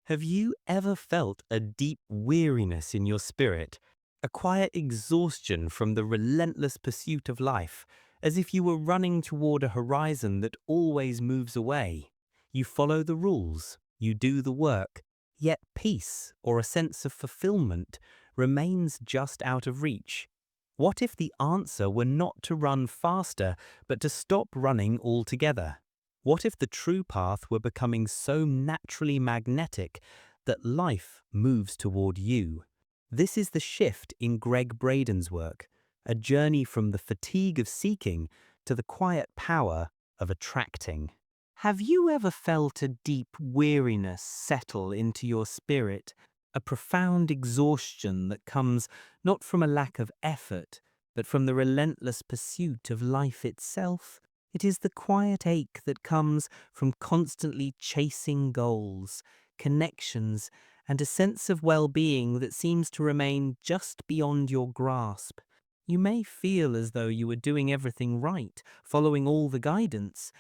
Have you ever felt a deep weariness in your spirit, a quiet exhaustion from the relentless pursuit of life, as if you were running toward a horizon that always moves away? You follow the rules, you do the work, yet peace or a sense of fulfillment remains just out of reach. What if the answer were not to run faster, but to stop running altogether? What if the true path were becoming so naturally magnetic that life moves toward you? This is the shift in Gregg Braden's work, a journey from the fatigue of seeking to the quiet power of attracting. Have you ever felt a deep weariness settle into your spirit, a profound exhaustion that comes not from a lack of effort, but from the relentless pursuit of life itself? It is the quiet ache that comes from constantly chasing goals, connections, and a sense of well-being that seems to remain just beyond your grasp. You may feel as though you are doing everything right, following all the guidance,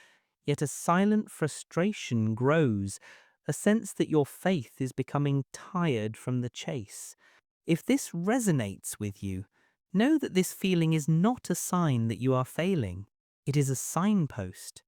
yet a silent frustration grows, a sense that your faith is becoming tired from the chase. If this resonates with you, know that this feeling is not a sign that you are failing. It is a signpost.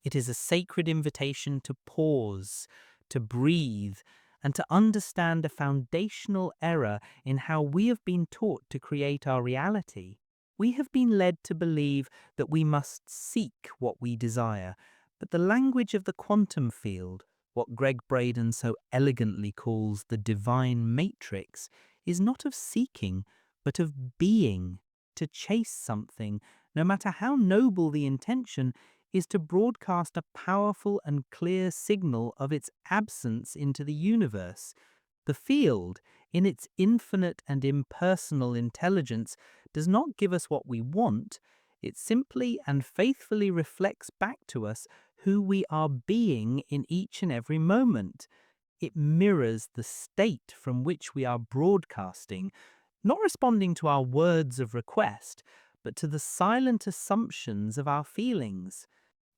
It is a sacred invitation to pause, to breathe, and to understand a foundational error in how we have been taught to create our reality. We have been led to believe that we must seek what we desire, but the language of the quantum field, what Gregg Braden so elegantly calls the divine matrix, is not of seeking, but of being. To chase something, no matter how noble the intention, is to broadcast a powerful and clear signal of its absence into the universe. The field, in its infinite and impersonal intelligence, does not give us what we want. It simply and faithfully reflects back to us who we are being in each and every moment. It mirrors the state from which we are broadcasting, not responding to our words of request, but to the silent assumptions of our feelings.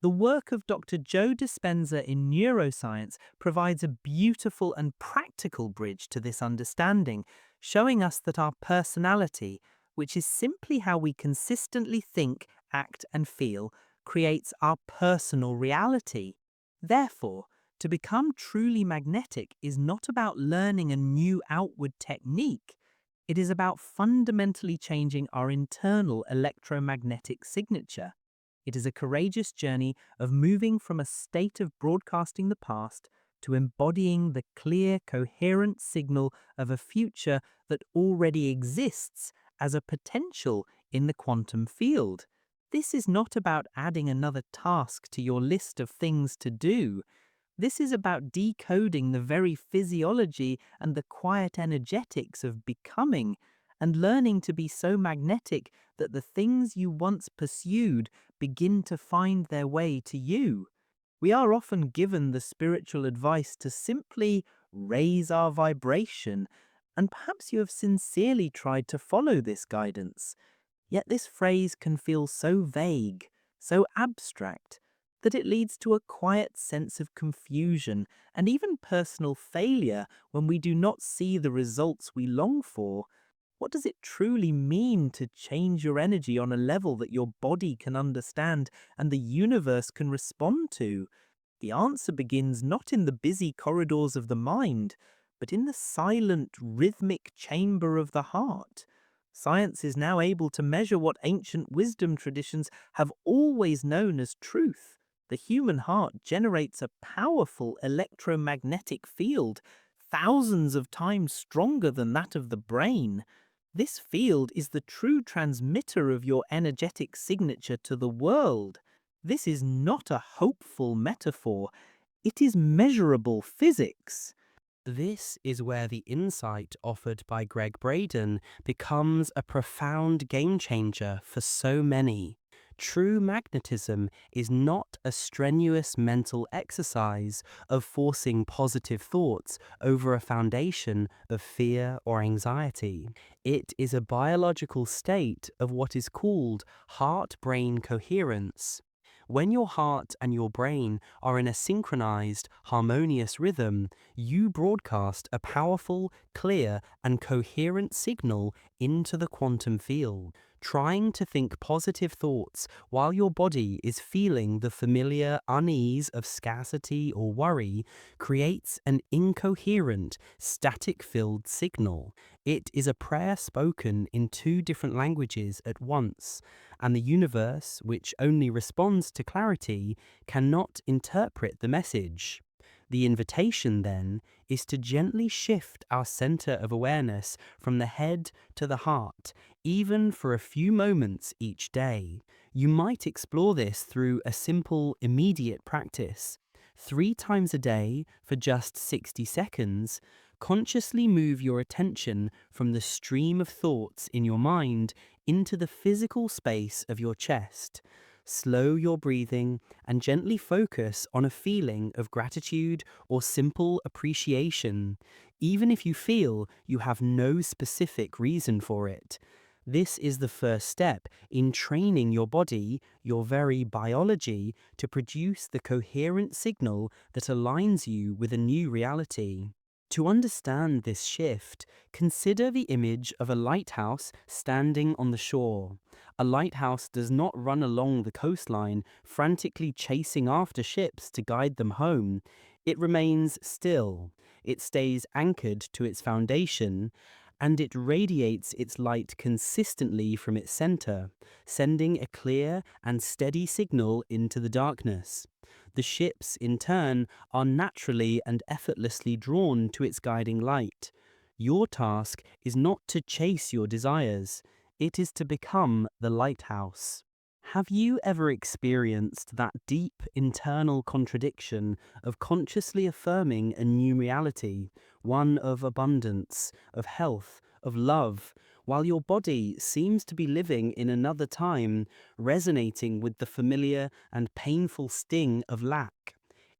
The work of Dr. Joe Dispenza in neuroscience provides a beautiful and practical bridge to this understanding, showing us that our personality, which is simply how we consistently think, act, and feel, creates our personal reality. Therefore, to become truly magnetic is not about learning a new outward technique. It is about fundamentally changing our internal electromagnetic signature. It is a courageous journey of moving from a state of broadcasting the past to embodying the clear, coherent signal of a future that already exists as a potential in the quantum field. This is not about adding another task to your list of things to do. This is about decoding the very physiology and the quiet energetics of becoming, and learning to be so magnetic that the things you once pursued begin to find their way to you. We are often given the spiritual advice to simply raise our vibration, and perhaps you have sincerely tried to follow this guidance. Yet this phrase can feel so vague, so abstract, that it leads to a quiet sense of confusion and even personal failure when we do not see the results we long for. What does it truly mean to change your energy on a level that your body can understand and the universe can respond to? The answer begins not in the busy corridors of the mind, but in the silent, rhythmic chamber of the heart. Science is now able to measure what ancient wisdom traditions have always known as truth. The human heart generates a powerful electromagnetic field, thousands of times stronger than that of the brain. This field is the true transmitter of your energetic signature to the world. This is not a hopeful metaphor, it is measurable physics. This is where the insight offered by Gregg Braden becomes a profound game changer for so many. True magnetism is not a strenuous mental exercise of forcing positive thoughts over a foundation of fear or anxiety. It is a biological state of what is called heart-brain coherence. When your heart and your brain are in a synchronized, harmonious rhythm, you broadcast a powerful, clear, and coherent signal into the quantum field. Trying to think positive thoughts while your body is feeling the familiar unease of scarcity or worry creates an incoherent, static-filled signal. It is a prayer spoken in two different languages at once, and the universe, which only responds to clarity, cannot interpret the message. The invitation, then, is to gently shift our center of awareness from the head to the heart, even for a few moments each day. You might explore this through a simple, immediate practice. 3 times a day for just 60 seconds, consciously move your attention from the stream of thoughts in your mind into the physical space of your chest. Slow your breathing and gently focus on a feeling of gratitude or simple appreciation, even if you feel you have no specific reason for it. This is the first step in training your body, your very biology, to produce the coherent signal that aligns you with a new reality. To understand this shift, consider the image of a lighthouse standing on the shore. A lighthouse does not run along the coastline, frantically chasing after ships to guide them home. It remains still. It stays anchored to its foundation, and it radiates its light consistently from its center, sending a clear and steady signal into the darkness. The ships, in turn, are naturally and effortlessly drawn to its guiding light. Your task is not to chase your desires, it is to become the lighthouse. Have you ever experienced that deep internal contradiction of consciously affirming a new reality, one of abundance, of health, of love, while your body seems to be living in another time, resonating with the familiar and painful sting of lack?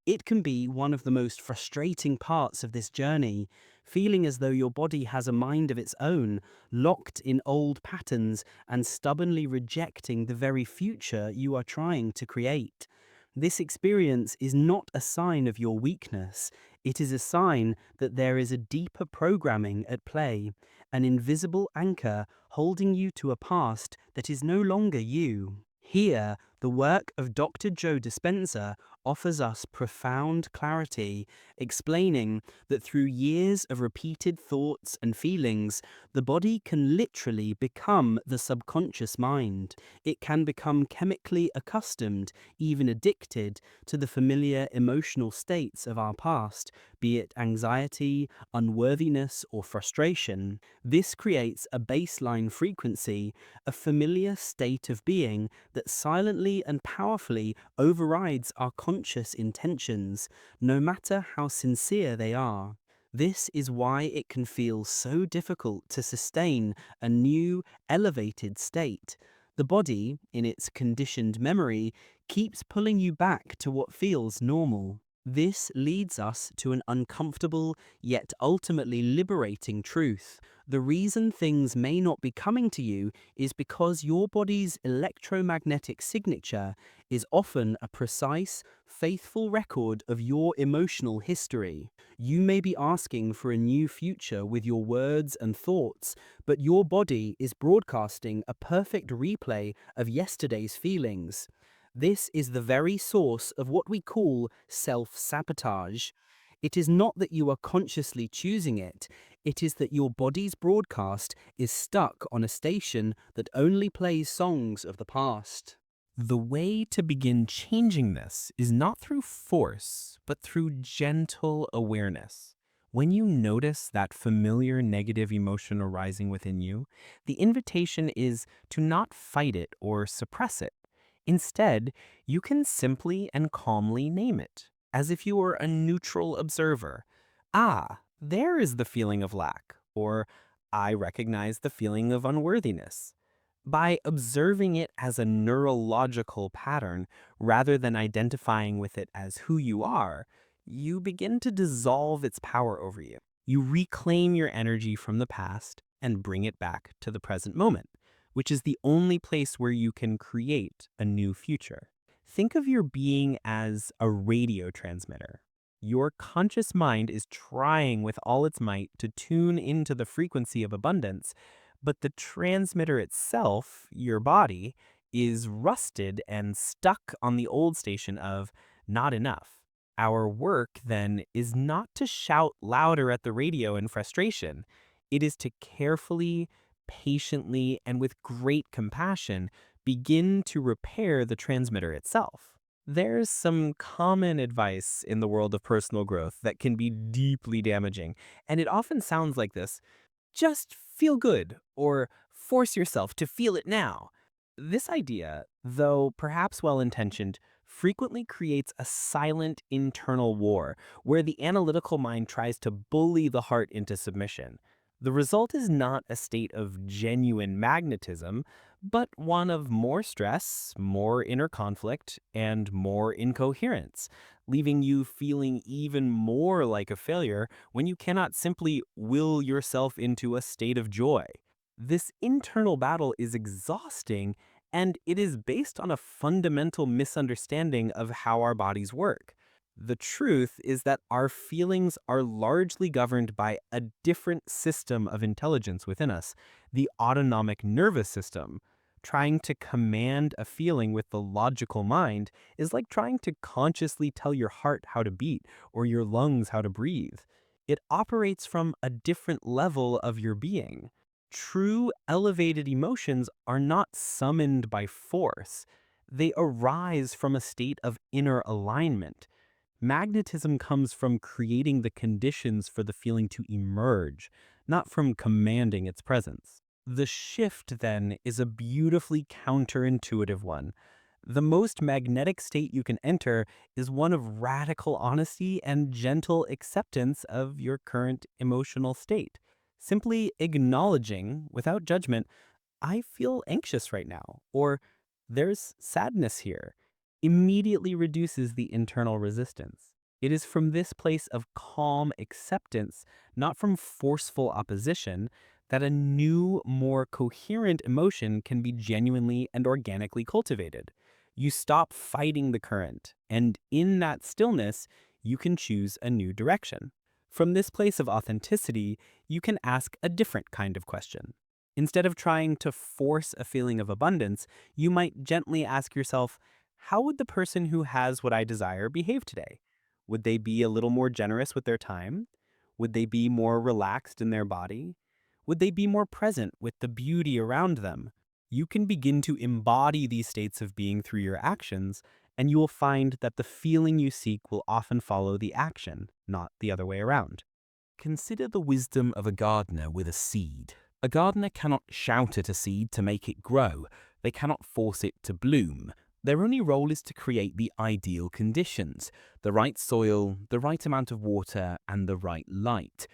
It can be one of the most frustrating parts of this journey, feeling as though your body has a mind of its own, locked in old patterns and stubbornly rejecting the very future you are trying to create. This experience is not a sign of your weakness, it is a sign that there is a deeper programming at play, an invisible anchor holding you to a past that is no longer you. Here, the work of Dr. Joe Dispenza offers us profound clarity, explaining that through years of repeated thoughts and feelings, the body can literally become the subconscious mind. It can become chemically accustomed, even addicted, to the familiar emotional states of our past, be it anxiety, unworthiness, or frustration. This creates a baseline frequency, a familiar state of being that silently and powerfully overrides our conscious intentions, no matter how sincere they are. This is why it can feel so difficult to sustain a new, elevated state. The body, in its conditioned memory, keeps pulling you back to what feels normal. This leads us to an uncomfortable, yet ultimately liberating truth. The reason things may not be coming to you is because your body's electromagnetic signature is often a precise, faithful record of your emotional history. You may be asking for a new future with your words and thoughts, but your body is broadcasting a perfect replay of yesterday's feelings. This is the very source of what we call self-sabotage. It is not that you are consciously choosing it, it is that your body's broadcast is stuck on a station that only plays songs of the past. The way to begin changing this is not through force, but through gentle awareness. When you notice that familiar negative emotion arising within you, the invitation is to not fight it or suppress it. Instead, you can simply and calmly name it, as if you were a neutral observer. Ah, there is the feeling of lack, or I recognize the feeling of unworthiness. By observing it as a neurological pattern rather than identifying with it as who you are, you begin to dissolve its power over you. You reclaim your energy from the past and bring it back to the present moment, which is the only place where you can create a new future. Think of your being as a radio transmitter. Your conscious mind is trying with all its might to tune into the frequency of abundance, but the transmitter itself, your body, is rusted and stuck on the old station of not enough. Our work, then, is not to shout louder at the radio in frustration. It is to carefully, patiently, and with great compassion begin to repair the transmitter itself. There's some common advice in the world of personal growth that can be deeply damaging, and it often sounds like this: just feel good or force yourself to feel it now. This idea, though perhaps well intentioned, frequently creates a silent internal war where the analytical mind tries to bully the heart into submission. The result is not a state of genuine magnetism, but one of more stress, more inner conflict, and more incoherence, leaving you feeling even more like a failure when you cannot simply will yourself into a state of joy. This internal battle is exhausting, and it is based on a fundamental misunderstanding of how our bodies work. The truth is that our feelings are largely governed by a different system of intelligence within us, the autonomic nervous system. Trying to command a feeling with the logical mind is like trying to consciously tell your heart how to beat or your lungs how to breathe. It operates from a different level of your being. True elevated emotions are not summoned by force. They arise from a state of inner alignment. Magnetism comes from creating the conditions for the feeling to emerge, not from commanding its presence. The shift, then, is a beautifully counterintuitive one. The most magnetic state you can enter is one of radical honesty and gentle acceptance of your current emotional state. Simply acknowledging, without judgment, I feel anxious right now, or there's sadness here, immediately reduces the internal resistance. It is from this place of calm acceptance, not from forceful opposition, that a new, more coherent emotion can be genuinely and organically cultivated. You stop fighting the current, and in that stillness, you can choose a new direction. From this place of authenticity, you can ask a different kind of question. Instead of trying to force a feeling of abundance, you might gently ask yourself, how would the person who has what I desire behave today? Would they be a little more generous with their time? Would they be more relaxed in their body? Would they be more present with the beauty around them? You can begin to embody these states of being through your actions, and you will find that the feeling you seek will often follow the action, not the other way around. Consider the wisdom of a gardener with a seed. A gardener cannot shout at a seed to make it grow. They cannot force it to bloom. Their only role is to create the ideal conditions, the right soil, the right amount of water, and the right light.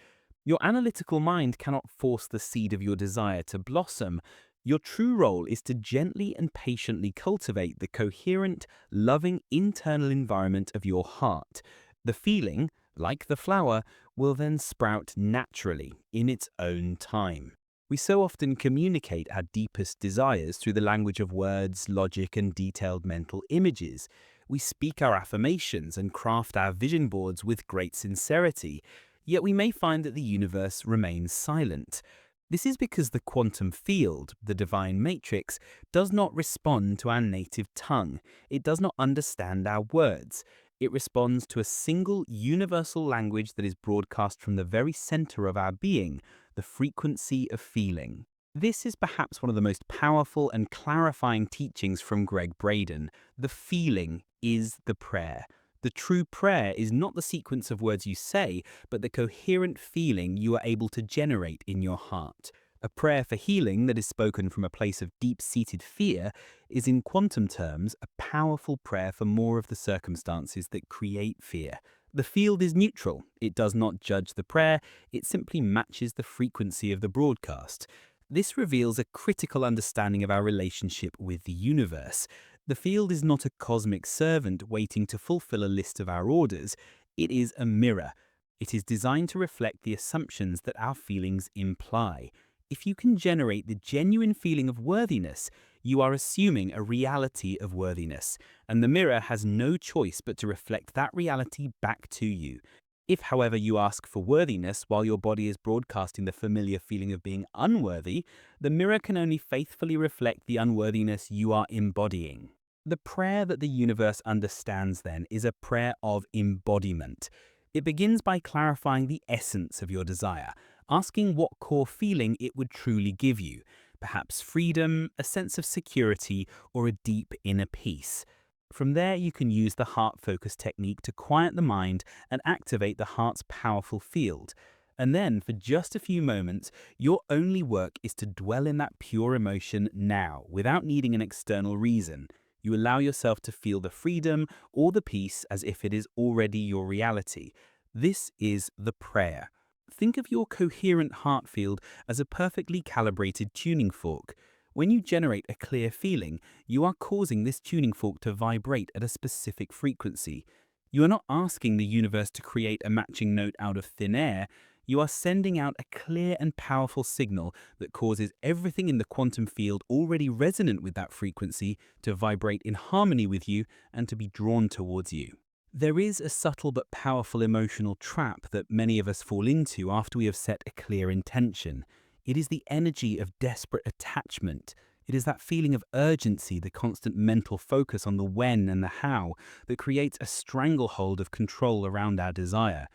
Your analytical mind cannot force the seed of your desire to blossom. Your true role is to gently and patiently cultivate the coherent, loving internal environment of your heart. The feeling, like the flower, will then sprout naturally in its own time. We so often communicate our deepest desires through the language of words, logic, and detailed mental images. We speak our affirmations and craft our vision boards with great sincerity, yet we may find that the universe remains silent. This is because the quantum field, the divine matrix, does not respond to our native tongue. It does not understand our words. It responds to a single universal language that is broadcast from the very center of our being, the frequency of feeling. This is perhaps one of the most powerful and clarifying teachings from Gregg Braden. The feeling is the prayer. The true prayer is not the sequence of words you say, but the coherent feeling you are able to generate in your heart. A prayer for healing that is spoken from a place of deep-seated fear is, in quantum terms, a powerful prayer for more of the circumstances that create fear. The field is neutral. It does not judge the prayer, it simply matches the frequency of the broadcast. This reveals a critical understanding of our relationship with the universe. The field is not a cosmic servant waiting to fulfill a list of our orders. It is a mirror. It is designed to reflect the assumptions that our feelings imply. If you can generate the genuine feeling of worthiness, you are assuming a reality of worthiness, and the mirror has no choice but to reflect that reality back to you. If, however, you ask for worthiness while your body is broadcasting the familiar feeling of being unworthy, the mirror can only faithfully reflect the unworthiness you are embodying. The prayer that the universe understands then is a prayer of embodiment. It begins by clarifying the essence of your desire, asking what core feeling it would truly give you, perhaps freedom, a sense of security, or a deep inner peace. From there, you can use the heart focus technique to quiet the mind and activate the heart's powerful field. And then, for just a few moments, your only work is to dwell in that pure emotion now, without needing an external reason. You allow yourself to feel the freedom or the peace as if it is already your reality. This is the prayer. Think of your coherent heart field as a perfectly calibrated tuning fork. When you generate a clear feeling, you are causing this tuning fork to vibrate at a specific frequency. You are not asking the universe to create a matching note out of thin air. You are sending out a clear and powerful signal that causes everything in the quantum field already resonant with that frequency to vibrate in harmony with you and to be drawn towards you. There is a subtle but powerful emotional trap that many of us fall into after we have set a clear intention. It is the energy of desperate attachment. It is that feeling of urgency, the constant mental focus on the when and the how, that creates a stranglehold of control around our desire.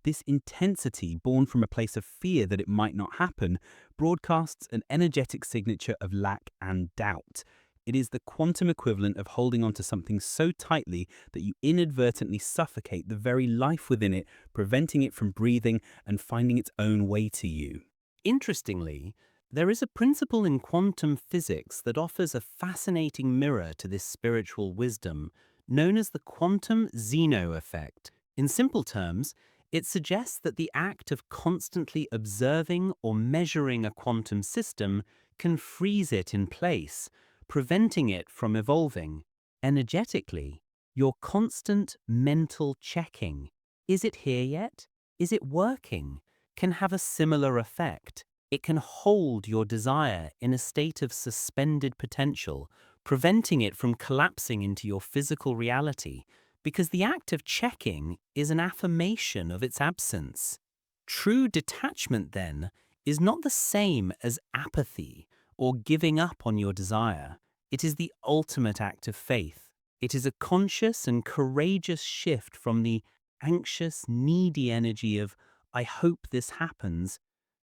This intensity, born from a place of fear that it might not happen, broadcasts an energetic signature of lack and doubt. It is the quantum equivalent of holding on to something so tightly that you inadvertently suffocate the very life within it, preventing it from breathing and finding its own way to you. Interestingly, there is a principle in quantum physics that offers a fascinating mirror to this spiritual wisdom, known as the quantum Zeno effect. In simple terms, it suggests that the act of constantly observing or measuring a quantum system can freeze it in place, preventing it from evolving. Energetically, your constant mental checking, is it here yet? Is it working? Can have a similar effect. It can hold your desire in a state of suspended potential, preventing it from collapsing into your physical reality, because the act of checking is an affirmation of its absence. True detachment, then, is not the same as apathy or giving up on your desire. It is the ultimate act of faith. It is a conscious and courageous shift from the anxious, needy energy of, I hope this happens,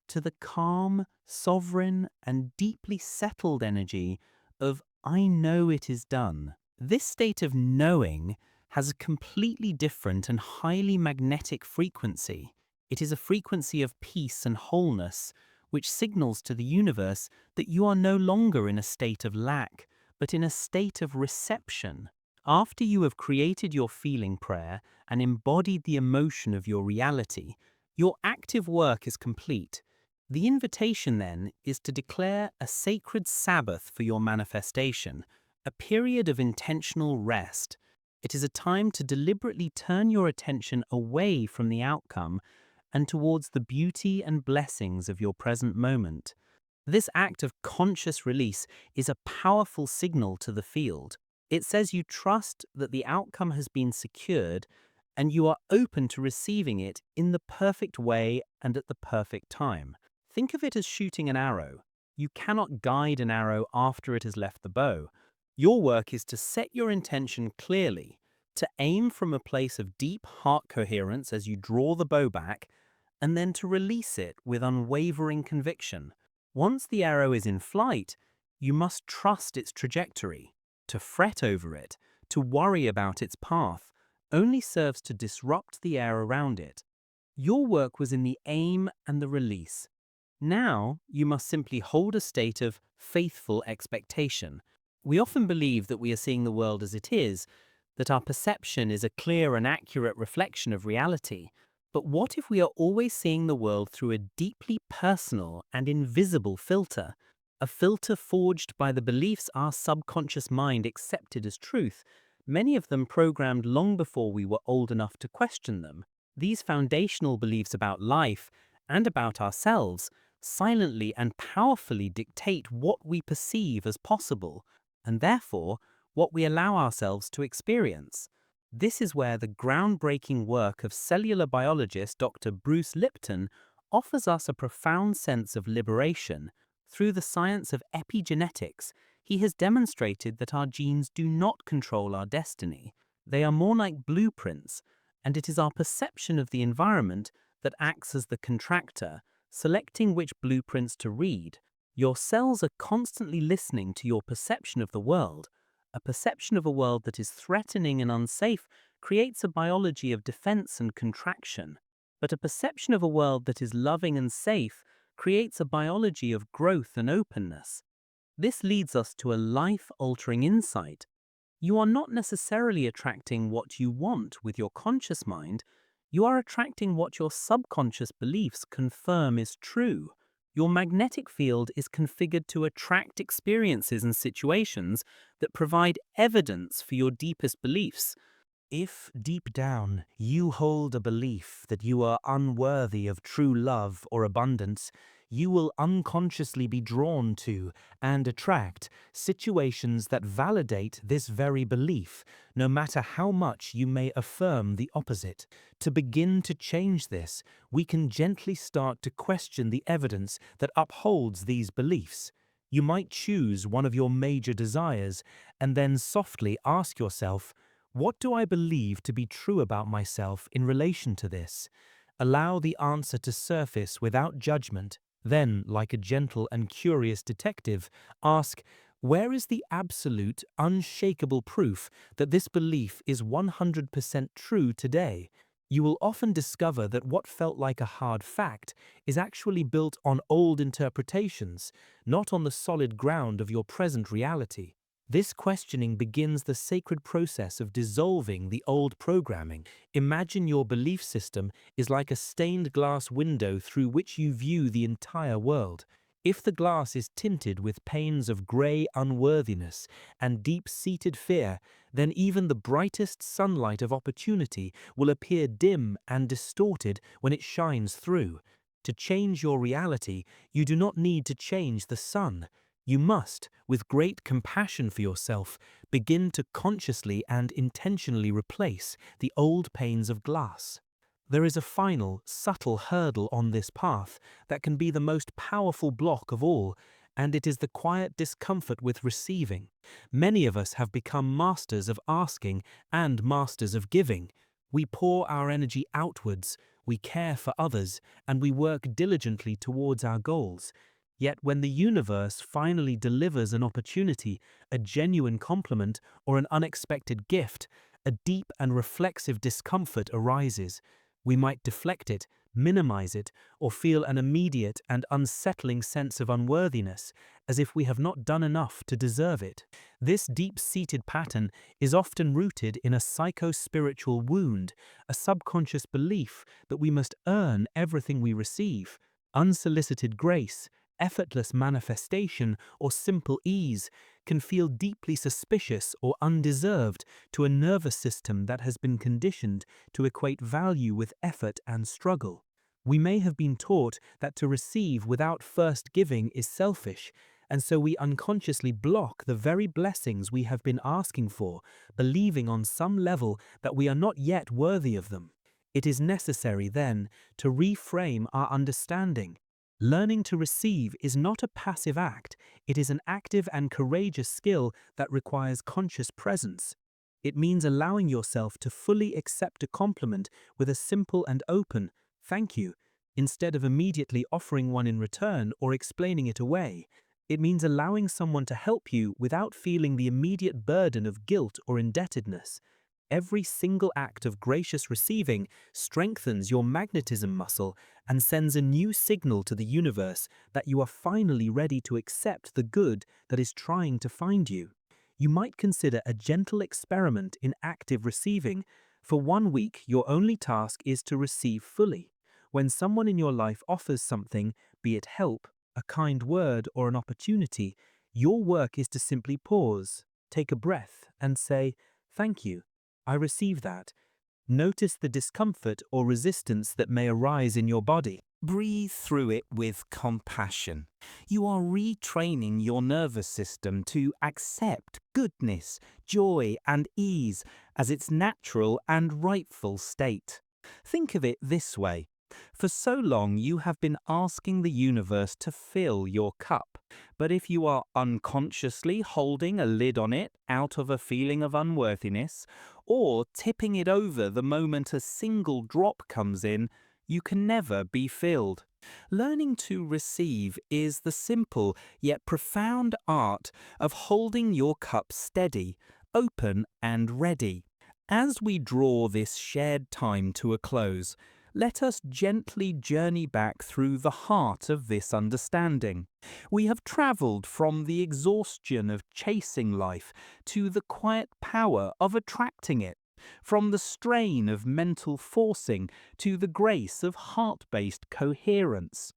to the calm, sovereign, and deeply settled energy of, I know it is done. This state of knowing has a completely different and highly magnetic frequency. It is a frequency of peace and wholeness, which signals to the universe that you are no longer in a state of lack, but in a state of reception. After you have created your feeling prayer and embodied the emotion of your reality, your active work is complete. The invitation, then, is to declare a sacred Sabbath for your manifestation, a period of intentional rest. It is a time to deliberately turn your attention away from the outcome and towards the beauty and blessings of your present moment. This act of conscious release is a powerful signal to the field. It says you trust that the outcome has been secured and you are open to receiving it in the perfect way and at the perfect time. Think of it as shooting an arrow. You cannot guide an arrow after it has left the bow. Your work is to set your intention clearly, to aim from a place of deep heart coherence as you draw the bow back, and then to release it with unwavering conviction. Once the arrow is in flight, you must trust its trajectory. To fret over it, to worry about its path, only serves to disrupt the air around it. Your work was in the aim and the release. Now, you must simply hold a state of faithful expectation. We often believe that we are seeing the world as it is, that our perception is a clear and accurate reflection of reality. But what if we are always seeing the world through a deeply personal and invisible filter? A filter forged by the beliefs our subconscious mind accepted as truth, many of them programmed long before we were old enough to question them. These foundational beliefs about life and about ourselves silently and powerfully dictate what we perceive as possible. and therefore what we allow ourselves to experience. This is where the groundbreaking work of cellular biologist Dr. Bruce Lipton offers us a profound sense of liberation. Through the science of epigenetics, he has demonstrated that our genes do not control our destiny. They are more like blueprints, and it is our perception of the environment that acts as the contractor, selecting which blueprints to read. Your cells are constantly listening to your perception of the world. A perception of a world that is threatening and unsafe creates a biology of defense and contraction. But a perception of a world that is loving and safe creates a biology of growth and openness. This leads us to a life-altering insight. You are not necessarily attracting what you want with your conscious mind, you are attracting what your subconscious beliefs confirm is true. Your magnetic field is configured to attract experiences and situations that provide evidence for your deepest beliefs. If deep down you hold a belief that you are unworthy of true love or abundance, you will unconsciously be drawn to and attract situations that validate this very belief, no matter how much you may affirm the opposite. To begin to change this, we can gently start to question the evidence that upholds these beliefs. You might choose one of your major desires and then softly ask yourself, what do I believe to be true about myself in relation to this? Allow the answer to surface without judgment. Then, like a gentle and curious detective, ask, where is the absolute, unshakable proof that this belief is 100% true today? You will often discover that what felt like a hard fact is actually built on old interpretations, not on the solid ground of your present reality. This questioning begins the sacred process of dissolving the old programming. Imagine your belief system is like a stained glass window through which you view the entire world. If the glass is tinted with panes of grey unworthiness and deep-seated fear, then even the brightest sunlight of opportunity will appear dim and distorted when it shines through. To change your reality, you do not need to change the sun. You must, with great compassion for yourself, begin to consciously and intentionally replace the old panes of glass. There is a final, subtle hurdle on this path that can be the most powerful block of all, and it is the quiet discomfort with receiving. Many of us have become masters of asking and masters of giving. We pour our energy outwards, we care for others, and we work diligently towards our goals. Yet when the universe finally delivers an opportunity, a genuine compliment, or an unexpected gift, a deep and reflexive discomfort arises. We might deflect it, minimize it, or feel an immediate and unsettling sense of unworthiness, as if we have not done enough to deserve it. This deep-seated pattern is often rooted in a psycho-spiritual wound, a subconscious belief that we must earn everything we receive. Unsolicited grace, effortless manifestation, or simple ease can feel deeply suspicious or undeserved to a nervous system that has been conditioned to equate value with effort and struggle. We may have been taught that to receive without first giving is selfish, and so we unconsciously block the very blessings we have been asking for, believing on some level that we are not yet worthy of them. It is necessary, then, to reframe our understanding. Learning to receive is not a passive act, it is an active and courageous skill that requires conscious presence. It means allowing yourself to fully accept a compliment with a simple and open "thank you," instead of immediately offering one in return or explaining it away. It means allowing someone to help you without feeling the immediate burden of guilt or indebtedness. Every single act of gracious receiving strengthens your magnetism muscle and sends a new signal to the universe that you are finally ready to accept the good that is trying to find you. You might consider a gentle experiment in active receiving. For 1 week, your only task is to receive fully. When someone in your life offers something, be it help, a kind word, or an opportunity, your work is to simply pause, take a breath, and say, "Thank you. I receive that." Notice the discomfort or resistance that may arise in your body. Breathe through it with compassion. You are retraining your nervous system to accept goodness, joy, and ease as its natural and rightful state. Think of it this way. For so long, you have been asking the universe to fill your cup. But if you are unconsciously holding a lid on it out of a feeling of unworthiness, or tipping it over the moment a single drop comes in, you can never be filled. Learning to receive is the simple yet profound art of holding your cup steady, open, and ready. As we draw this shared time to a close, let us gently journey back through the heart of this understanding. We have travelled from the exhaustion of chasing life to the quiet power of attracting it, from the strain of mental forcing to the grace of heart-based coherence.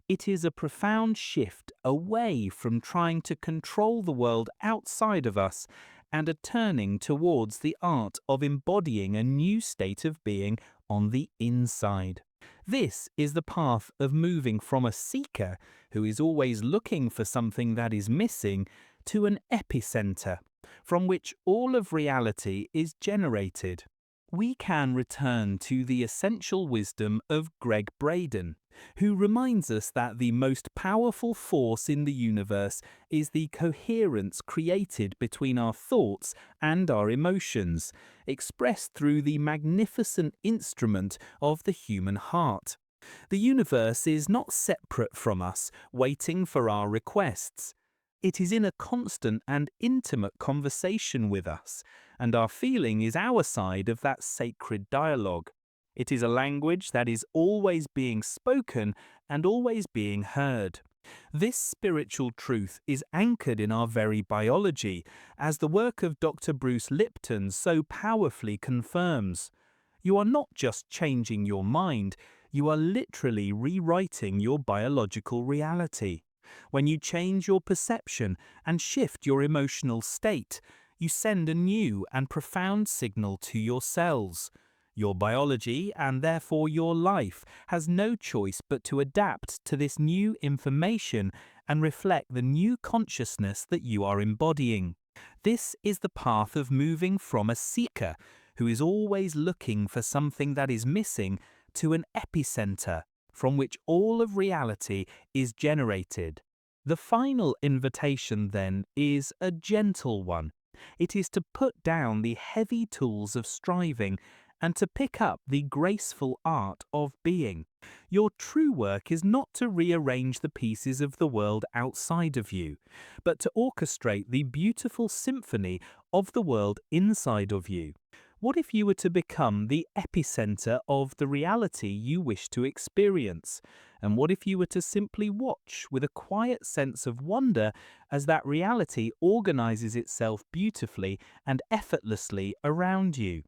It is a profound shift away from trying to control the world outside of us and a turning towards the art of embodying a new state of being on the inside. This is the path of moving from a seeker who is always looking for something that is missing to an epicenter from which all of reality is generated. We can return to the essential wisdom of Gregg Braden, who reminds us that the most powerful force in the universe is the coherence created between our thoughts and our emotions, expressed through the magnificent instrument of the human heart. The universe is not separate from us, waiting for our requests. It is in a constant and intimate conversation with us, and our feeling is our side of that sacred dialogue. It is a language that is always being spoken and always being heard. This spiritual truth is anchored in our very biology, as the work of Dr. Bruce Lipton so powerfully confirms. You are not just changing your mind, you are literally rewriting your biological reality. When you change your perception and shift your emotional state, you send a new and profound signal to your cells. Your biology, and therefore your life, has no choice but to adapt to this new information and reflect the new consciousness that you are embodying. This is the path of moving from a seeker, who is always looking for something that is missing, to an epicenter, from which all of reality is generated. The final invitation, then, is a gentle one. It is to put down the heavy tools of striving and to pick up the graceful art of being. Your true work is not to rearrange the pieces of the world outside of you, but to orchestrate the beautiful symphony of the world inside of you. What if you were to become the epicenter of the reality you wish to experience? And what if you were to simply watch with a quiet sense of wonder as that reality organizes itself beautifully and effortlessly around you?